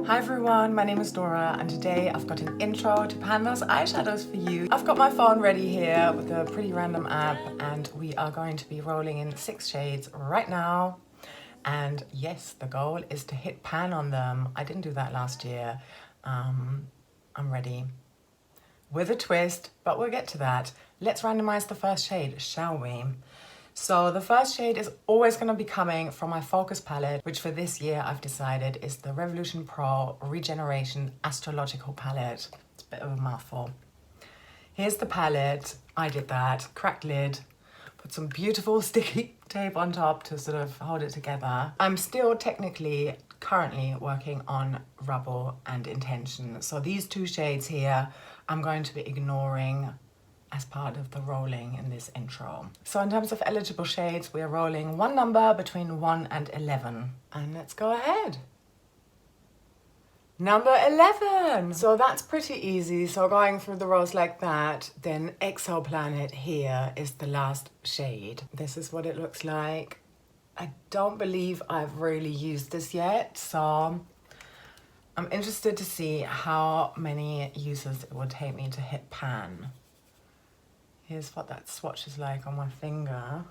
Hi everyone, my name is Dora and today I've got an intro to pan those eyeshadows for you. I've got my phone ready here with a pretty random app and we are going to be rolling in 6 shades right now. And yes, the goal is to hit pan on them. I didn't do that last year. I'm ready with a twist, but we'll get to that. Let's randomize the first shade, shall we? So the first shade is always going to be coming from my Focus palette, which for this year I've decided is the Revolution Pro Regeneration Astrological palette. It's a bit of a mouthful. Here's the palette. I did that. Cracked lid. Put some beautiful sticky tape on top to sort of hold it together. I'm still technically currently working on Rubble and Intention. So these 2 shades here I'm going to be ignoring as part of the rolling in this intro. So in terms of eligible shades, we are rolling one number between 1 and 11. And let's go ahead. Number 11. So that's pretty easy. So going through the rows like that, then Exoplanet here is the last shade. This is what it looks like. I don't believe I've really used this yet, so I'm interested to see how many uses it would take me to hit pan. Here's what that swatch is like on my finger.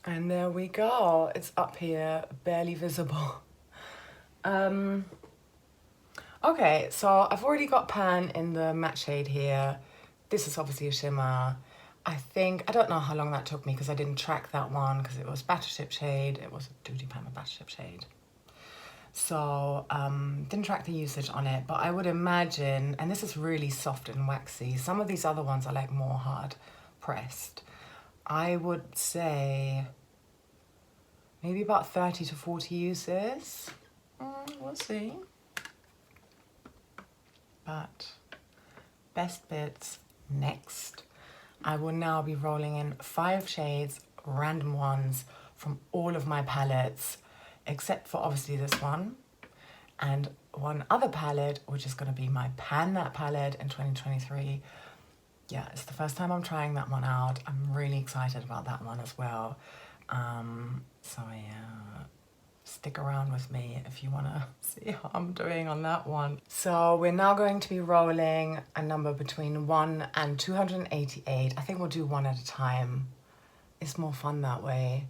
And there we go. It's up here, barely visible. Okay, so I've already got pan in the matte shade here. This is obviously a shimmer. I don't know how long that took me because I didn't track that one because it was Battleship shade. It was a Duty Pan with Battleship shade. So didn't track the usage on it, but I would imagine, and this is really soft and waxy. Some of these other ones are like more hard pressed. I would say maybe about 30 to 40 uses. We'll see. But best bits next. I will now be rolling in 5 shades, random ones from all of my palettes, except for obviously this one and one other palette, which is going to be my Pan That palette in 2023. Yeah, it's the first time I'm trying that one out. I'm really excited about that one as well. So yeah, stick around with me if you want to see how I'm doing on that one. So we're now going to be rolling a number between 1 and 288. I think we'll do one at a time. It's more fun that way.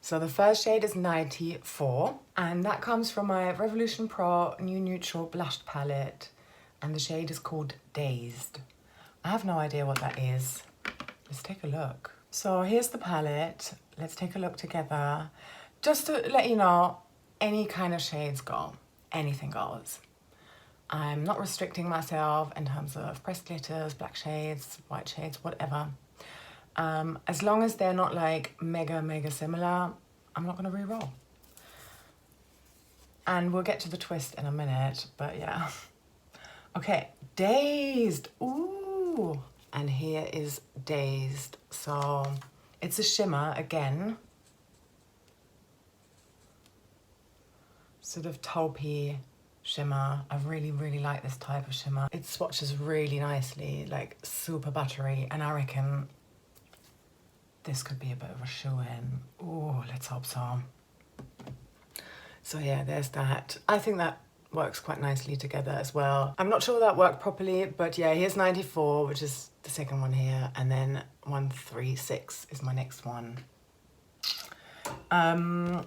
So the first shade is 94, and that comes from my Revolution Pro New Neutral Blush palette, and the shade is called Dazed. I have no idea what that is. Let's take a look. So here's the palette. Let's take a look together. Just to let you know, any kind of shades go. Anything goes. I'm not restricting myself in terms of pressed glitters, black shades, white shades, whatever. As long as they're not like mega similar, I'm not gonna re-roll. And we'll get to the twist in a minute, but yeah. Okay, Dazed, ooh. And here is Dazed. So it's a shimmer again. Sort of taupey shimmer. I really like this type of shimmer. It swatches really nicely, like super buttery, and I reckon this could be a bit of a shoe-in. Oh, let's hope so. So yeah, there's that. I think that works quite nicely together as well. I'm not sure that worked properly, but yeah, here's 94, which is the second one here, and then 136 is my next one. The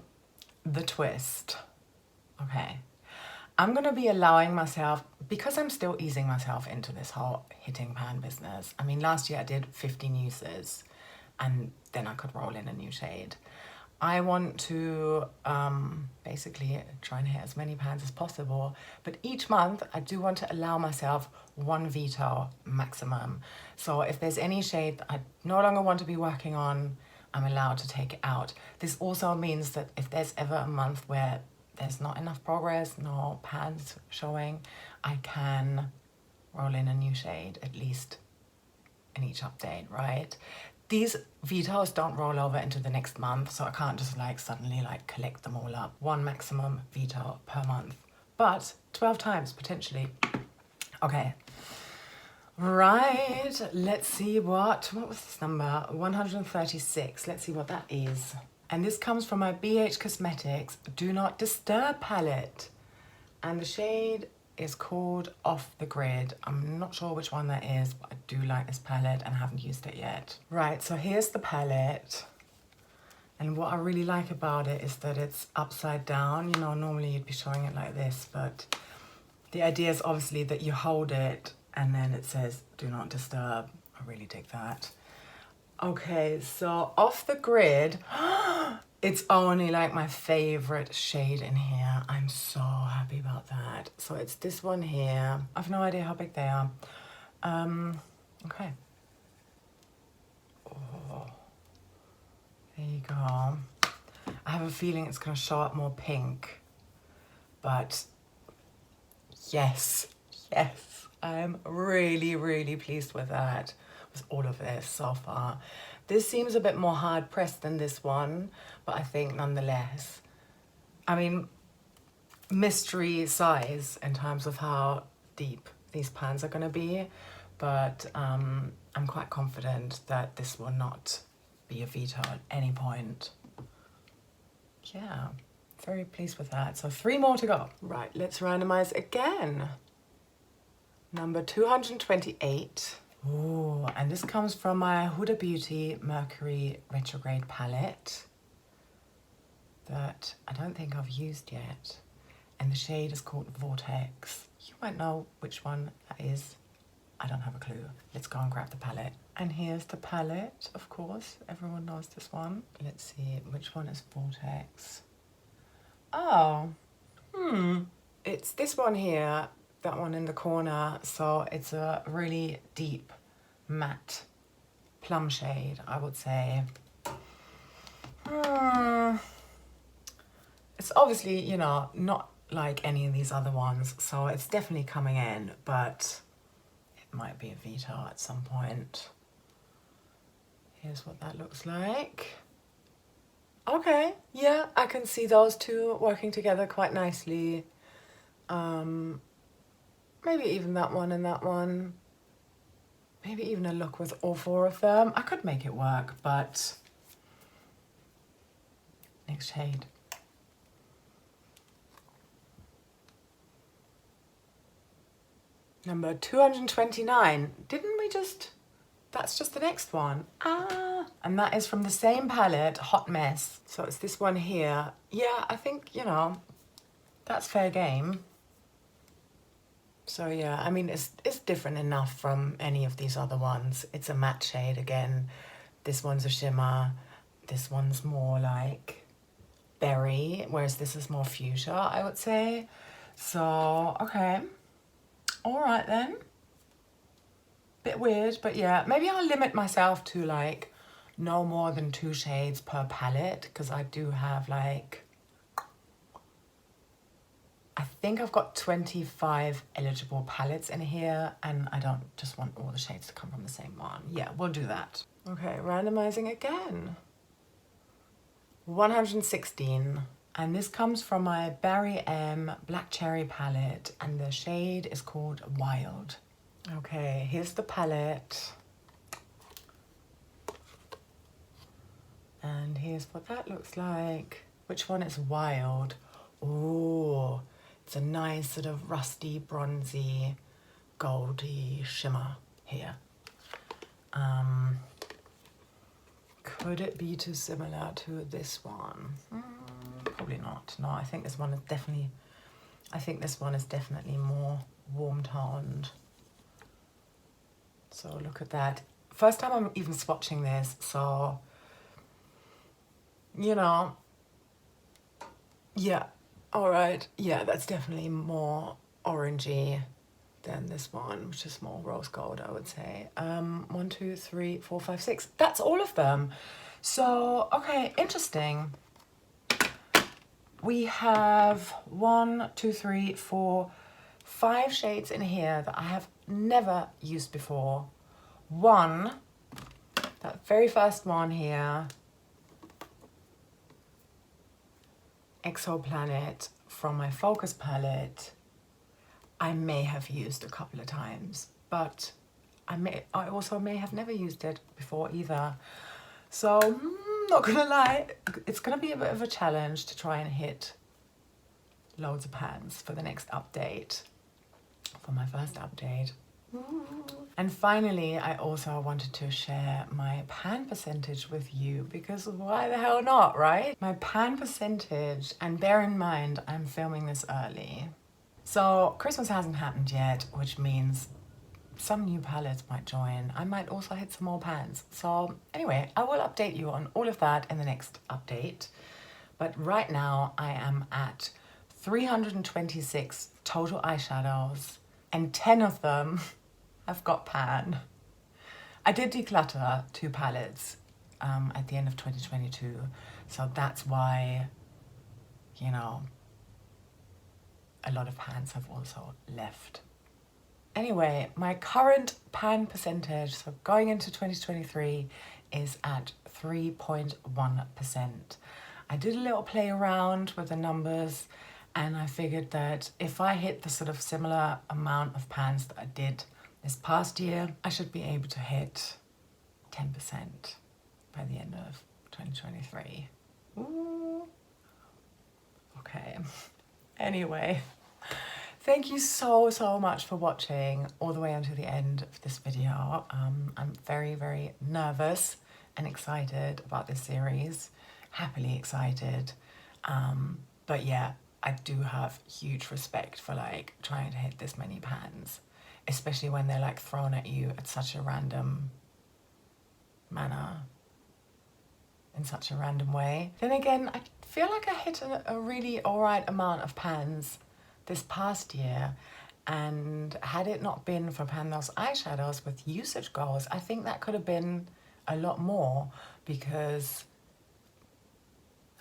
twist. Okay. I'm gonna be allowing myself, because I'm still easing myself into this whole hitting pan business. I mean, last year I did 15 uses, and then I could roll in a new shade. I want to basically try and hit as many pans as possible, but each month I do want to allow myself 1 veto maximum. So if there's any shade that I no longer want to be working on, I'm allowed to take it out. This also means that if there's ever a month where there's not enough progress, no pans showing, I can roll in a new shade, at least in each update, right? These vetoes don't roll over into the next month, so I can't just like suddenly like collect them all up. 1 maximum veto per month, but 12 times potentially. Okay, right, let's see what was this number? 136, let's see what that is. And this comes from my BH Cosmetics Do Not Disturb palette. And the shade is called Off the Grid. I'm not sure which one that is, but I do like this palette and haven't used it yet. Right, so here's the palette. And what I really like about it is that it's upside down. You know, normally you'd be showing it like this, but the idea is obviously that you hold it and then it says, do not disturb. I really dig that. Okay, so Off the Grid, it's only like my favorite shade in here. I'm so happy about that. So it's this one here. I've no idea how big they are. Okay. Oh, there you go. I have a feeling it's gonna show up more pink, but yes, yes, I'm really, really pleased with that, with all of this so far. This seems a bit more hard pressed than this one, but I think nonetheless, I mean, mystery size in terms of how deep these pans are gonna be, but I'm quite confident that this will not be a veto at any point. Yeah, very pleased with that. So 3 more to go. Right, let's randomize again. Number 228. Ooh, and this comes from my Huda Beauty Mercury Retrograde palette that I don't think I've used yet. And the shade is called Vortex. You might know which one that is. I don't have a clue. Let's go and grab the palette. And here's the palette, of course. Everyone knows this one. Let's see, which one is Vortex? Oh, it's this one here, that one in the corner. So it's a really deep matte plum shade, I would say. It's obviously, you know, not like any of these other ones, so it's definitely coming in, but it might be a veto at some point. Here's what that looks like. Okay, yeah, I can see those two working together quite nicely. Maybe even that one and that one. Maybe even a look with all 4 of them. I could make it work, but next shade. Number 229. Didn't we just... That's just the next one. Ah, and that is from the same palette, Hot Mess. So it's this one here. Yeah, I think, you know, that's fair game. So yeah, I mean, it's different enough from any of these other ones. It's a matte shade again. This one's a shimmer. This one's more like berry, whereas this is more fuchsia, I would say. So, okay. All right then. Bit weird, but yeah, maybe I'll limit myself to like no more than 2 shades per palette, because I do have like, I think I've got 25 eligible palettes in here, and I don't just want all the shades to come from the same one. Yeah, we'll do that. Okay, randomizing again. 116, and this comes from my Barry M Black Cherry palette, and the shade is called Wild. Okay, here's the palette. And here's what that looks like. Which one is Wild? Ooh, it's a nice sort of rusty, bronzy, goldy shimmer here. Could it be too similar to this one? Probably not. No, I think this one is definitely more warm toned. So look at that. First time I'm even swatching this, so, you know, yeah, all right. Yeah, that's definitely more orangey than this one, which is more rose gold, I would say. 1, 2, 3, 4, 5, 6. That's all of them. So, okay, interesting. We have 1, 2, 3, 4, 5 shades in here that I have never used before. One, that very first one here, Exoplanet from my Focus palette, I may have used a couple of times, but I also may have never used it before either. So, not gonna lie, it's gonna be a bit of a challenge to try and hit loads of pans for the next update, for my first update. And finally, I also wanted to share my pan percentage with you, because why the hell not, right? My pan percentage, and bear in mind, I'm filming this early. So Christmas hasn't happened yet, which means some new palettes might join. I might also hit some more pans. So anyway, I will update you on all of that in the next update. But right now I am at 326 total eyeshadows, and 10 of them I've got pan. I did declutter 2 palettes at the end of 2022, so that's why, you know, a lot of pans have also left. Anyway, my current pan percentage, so going into 2023, is at 3.1%. I did a little play around with the numbers, and I figured that if I hit the sort of similar amount of pans that I did this past year, I should be able to hit 10% by the end of 2023. Ooh. Okay. Anyway, thank you so much for watching all the way until the end of this video. I'm very nervous and excited about this series. Happily excited. But yeah, I do have huge respect for like trying to hit this many pans, especially when they're like thrown at you at such a random manner, in such a random way. Then again, I feel like I hit a really alright amount of pans this past year, and had it not been for Pan those eyeshadows with usage goals, I think that could have been a lot more, because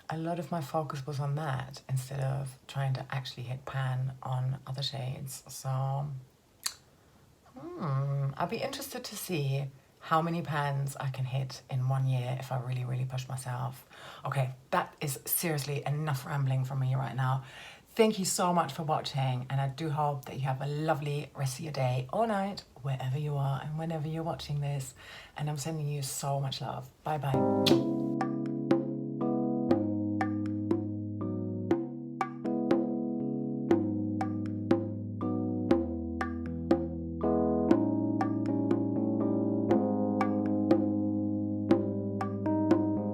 a lot of my focus was on that instead of trying to actually hit pan on other shades. So I'll be interested to see how many pans I can hit in 1 year if I really push myself. Okay, that is seriously enough rambling from me right now. Thank you so much for watching, and I do hope that you have a lovely rest of your day or night, wherever you are and whenever you're watching this. And I'm sending you so much love. Bye bye.